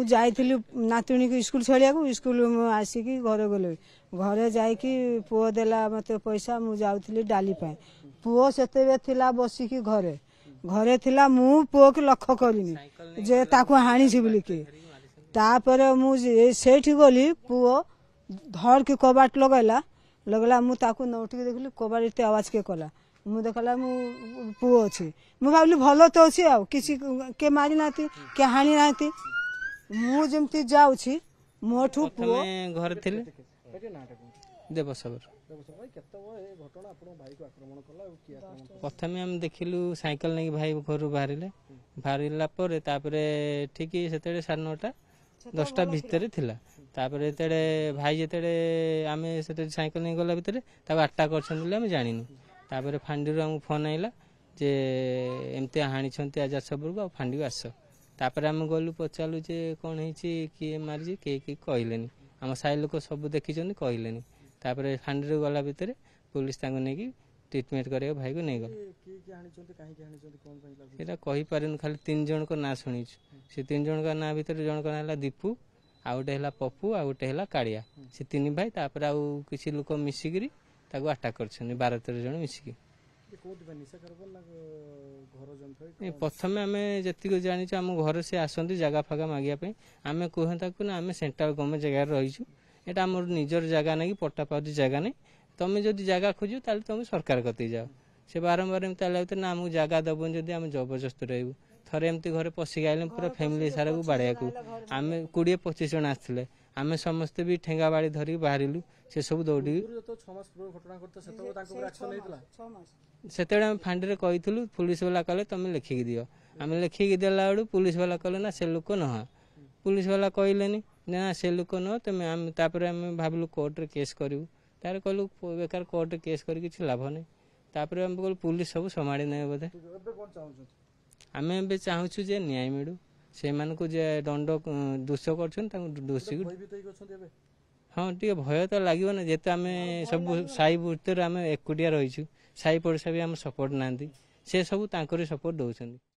जाइली नातुणी को school छाड़िया school आसिक घर गल घरे जाकि पुओ देला मत पैसा मु जाऊली डाली पुओ से बसिकी घरे घरे थिला मु पुओ के लक्ष्य करनी जे ताकू हाणी बोलिकी तापर मुझे गली पुओ धर के कबाट लगैला लगला मु ताकू नौटिक देखली कबाट एत आवाज के कला मु देखला मु पुओ अच्छी मु भाविली भल तो अच्छी आ किसी के मारी ना के हाणी ना मु जमती जाऊँ मोठू पुओ घर थे देवसागर प्रथम आम देखिलु साइकेल नहीं भाई घर बाहर ठीक से 9:30 10टा भितर थिला तापरे तेड़े भाई जेतेड़े आमे सेते साइकेल नहीं गला भितर ताको अटैक करछन बोले हम जानिनु तापरे फांडीरो हम फोन आइला जे एमते हाणी छंती आज सबरको आ फांडी आस तापरे हम गलु पचालु जे कोन हेची की मारजी के कहलेनी हम साइ लोक सब देखिछन कहलेनी तापरे फांडीरो गला भितर पुलिस ताको नेकी ट्रीटमेंट करे भाई को नहीं गला कही पारे खाली 3 जन को ना शुणी से 3 जन का ना भीतर जन का ना दीपू आ गोटे है पप्पू आ गोटे है काड़िया से 3 भाई तापर आउ किसी लोक मिसिकी अटैक कर 12-13 जन मिसिकी प्रथम आम जी जानी आम घर से आसती जगह फागा मागे आम कहता ना आम सेंट्रल गवर्नमेंट जगह रहीचु यहाँ आम निजर जगह नहीं पट्टा पाउटी जगह नहीं तुम जो जगह खोजु ताले तुम सरकार कते जाओ से बारंबार एमती लगता ना आमको जगह दबन जदि आम जबरदस्त रहू थरे एमती घरे पशिक आइले पूरा फैमिली सारा को बाड़िया को आम 20-25 जन आसते आम समस्ते भी ठेंगा बाड़ी धरिक बाहरिलु से सब दौड़ी से फांडी कही पुलिस वाला कहले तुम लिखिकी दियो आम लिखिकी देला बेलू पुलिस वाला कहले ना से लोक नह पुलिस वाला कहले ना से लोक नह तुम आम भाविलु कोर्ट रे केस करूँ तार कहलु बेकार कोर्ट केस कर किसी लाभ नहीं तापर हम कहलु पुलिस सब संभाड़ी ने बोधे आम ए चाहूँ जे न्याय मिलू से दंड दोष कर हाँ टे भय तो लगे ना जेते आम सब साई भर आम एकुटिया रहीचु साई पड़ोसा भी आम सपोर्ट ना से सब सपोर्ट दौरान।